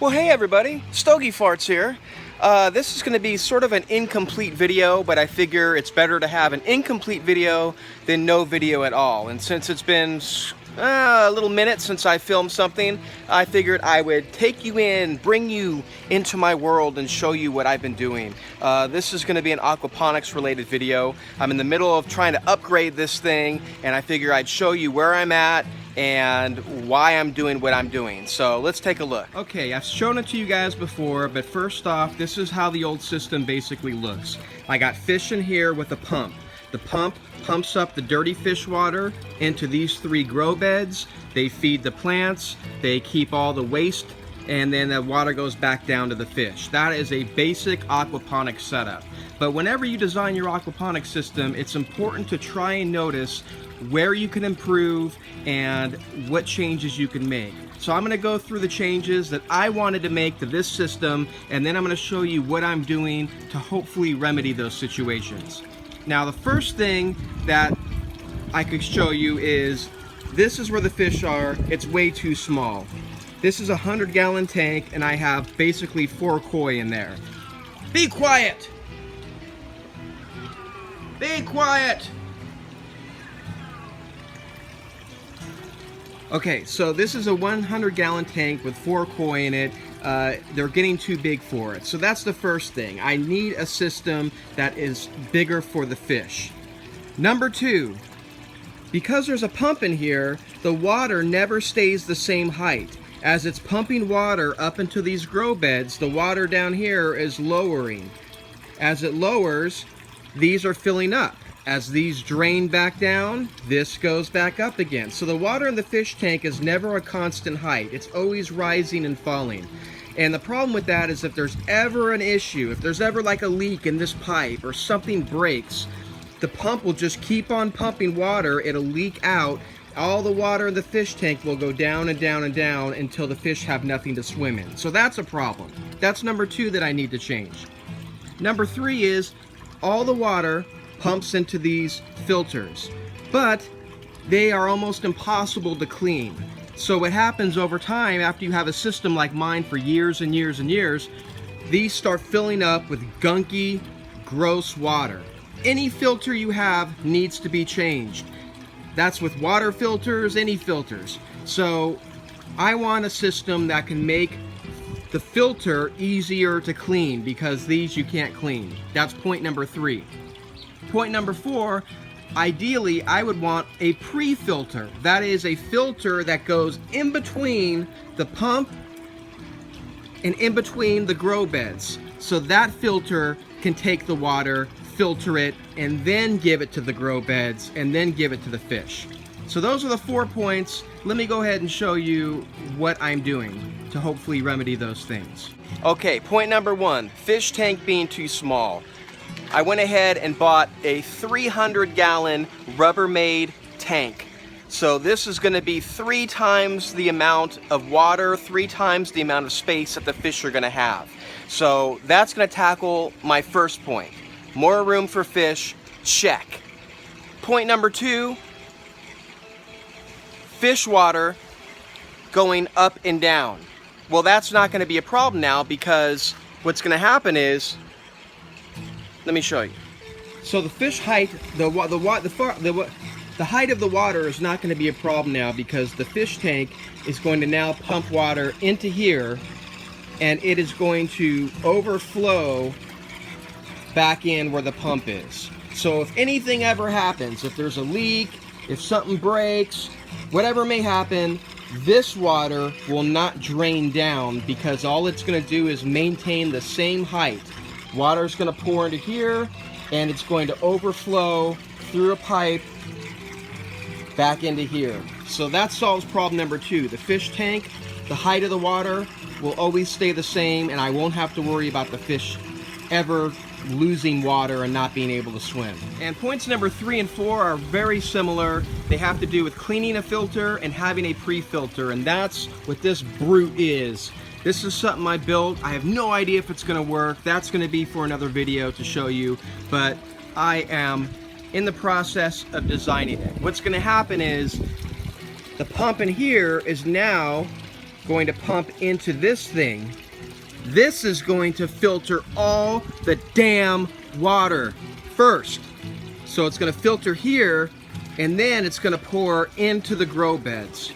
Well, hey everybody, Stogie Farts here. This is going to be sort of an incomplete video, but I figure it's better to have an incomplete video than no video at all. And since it's been a little minute since I filmed something, I figured I would take you in, bring you into my world and show you what I've been doing. This is going to be an aquaponics related video. I'm in the middle of trying to upgrade this thing, and I figure I'd show you where I'm at and why I'm doing what I'm doing. So let's take a look. Okay, I've shown it to you guys before, but first off, this is how the old system basically looks. I got fish in here with a pump. The pump pumps up the dirty fish water into these 3 grow beds. They feed the plants, they keep all the waste, and then the water goes back down to the fish. That is a basic aquaponics setup. But whenever you design your aquaponics system, it's important to try and notice where you can improve and what changes you can make. So I'm going to go through the changes that I wanted to make to this system, and then I'm going to show you what I'm doing to hopefully remedy those situations. Now, the first thing that I could show you is this is where the fish are. It's way too small. This is a 100-gallon tank, and I have basically 4 koi in there. Be quiet! Be quiet! Okay, so this is a 100-gallon tank with 4 koi in it. They're getting too big for it. So that's the first thing. I need a system that is bigger for the fish. Number 2, because there's a pump in here, the water never stays the same height. As it's pumping water up into these grow beds, the water down here is lowering. As it lowers, these are filling up. As these drain back down, this goes back up again. So the water in the fish tank is never a constant height. It's always rising and falling. And the problem with that is if there's ever an issue, if there's ever like a leak in this pipe or something breaks, the pump will just keep on pumping water. It'll leak out. All the water in the fish tank will go down and down and down until the fish have nothing to swim in. So that's a problem. That's number 2 that I need to change. Number 3 is all the water pumps into these filters, but they are almost impossible to clean. So what happens over time, after you have a system like mine for years and years and years, these start filling up with gunky, gross water. Any filter you have needs to be changed. That's with water filters, any filters. So I want a system that can make the filter easier to clean, because these you can't clean. That's point number 3. Point number 4, ideally I would want a pre-filter. That is a filter that goes in between the pump and in between the grow beds. So that filter can take the water, filter it, and then give it to the grow beds, and then give it to the fish. So those are the 4 points. Let me go ahead and show you what I'm doing to hopefully remedy those things. Okay, point number 1, fish tank being too small. I went ahead and bought a 300-gallon Rubbermaid tank. So this is going to be 3 times the amount of water, 3 times the amount of space that the fish are going to have. So that's going to tackle my first point. More room for fish, check. Point number 2, fish water going up and down. Well, that's not going to be a problem now, because what's going to happen is, let me show you. So the fish height, the height of the water is not going to be a problem now, because the fish tank is going to now pump water into here, and it is going to overflow back in where the pump is. So if anything ever happens, if there's a leak, if something breaks, whatever may happen, this water will not drain down, because all it's going to do is maintain the same height. Water is going to pour into here, and it's going to overflow through a pipe back into here. So that solves problem number 2. The fish tank, the height of the water will always stay the same, and I won't have to worry about the fish ever losing water and not being able to swim. And points number 3 and 4 are very similar. They have to do with cleaning a filter and having a pre-filter, and that's what this brute is. This is something I built. I have no idea if it's going to work. That's going to be for another video to show you, but I am in the process of designing it. What's going to happen is the pump in here is now going to pump into this thing. This is going to filter all the damn water first. So it's going to filter here, and then it's going to pour into the grow beds,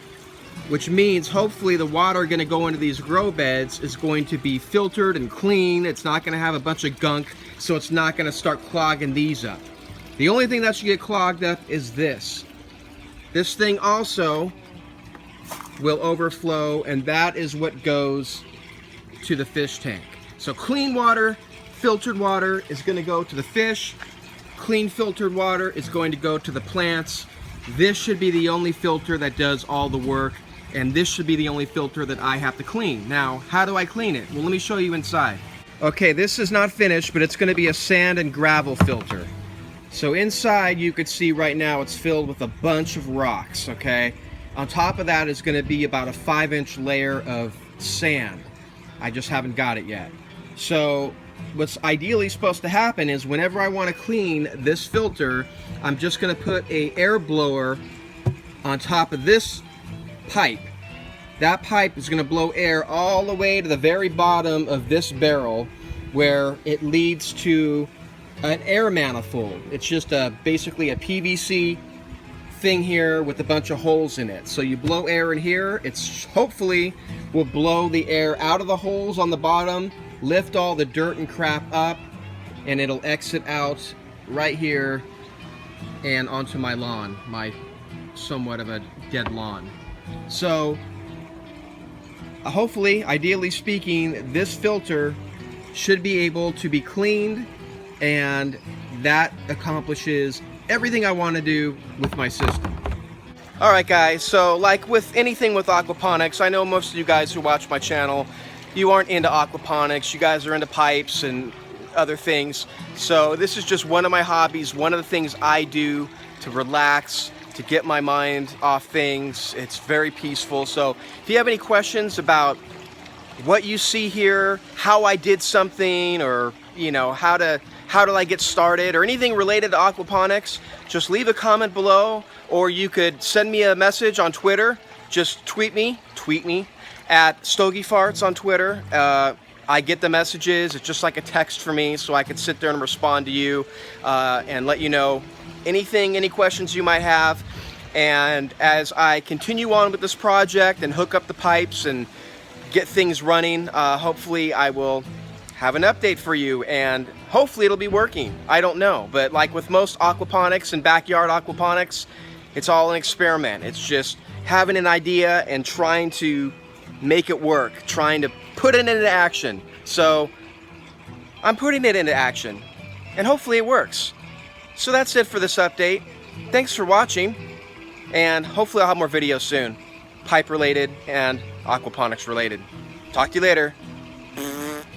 which means hopefully the water going to go into these grow beds is going to be filtered and clean. It's not going to have a bunch of gunk, so it's not going to start clogging these up. The only thing that should get clogged up is this. This thing also will overflow, and that is what goes to the fish tank. So clean water, filtered water is going to go to the fish. Clean filtered water is going to go to the plants. This should be the only filter that does all the work, and this should be the only filter that I have to clean. Now, how do I clean it? Well, let me show you inside. Okay, this is not finished, but it's going to be a sand and gravel filter. So inside, you could see right now it's filled with a bunch of rocks, okay? On top of that is going to be about a 5-inch layer of sand. I just haven't got it yet. So what's ideally supposed to happen is whenever I want to clean this filter, I'm just going to put an air blower on top of this pipe. That pipe is going to blow air all the way to the very bottom of this barrel, where it leads to an air manifold. It's just basically a PVC thing here with a bunch of holes in it. So you blow air in here, it's hopefully will blow the air out of the holes on the bottom, lift all the dirt and crap up, and it'll exit out right here and onto my lawn, my somewhat of a dead lawn. So hopefully, ideally speaking, this filter should be able to be cleaned, and that accomplishes everything I want to do with my system. Alright guys, so like with anything with aquaponics, I know most of you guys who watch my channel, you aren't into aquaponics, you guys are into pipes and other things. So this is just one of my hobbies, one of the things I do to relax, to get my mind off things. It's very peaceful. So if you have any questions about what you see here, how I did something, or you know, how did I get started, or anything related to aquaponics, just leave a comment below, or you could send me a message on Twitter. Just tweet me at StogieFarts on Twitter. I get the messages. It's just like a text for me, so I can sit there and respond to you and let you know any questions you might have. And as I continue on with this project and hook up the pipes and get things running, hopefully I will have an update for you, and hopefully it'll be working. I don't know, but like with most aquaponics and backyard aquaponics, it's all an experiment. It's just having an idea and trying to make it work, trying to put it into action. So I'm putting it into action, and hopefully it works. So that's it for this update. Thanks for watching, and hopefully I'll have more videos soon, pipe related and aquaponics related. Talk to you later.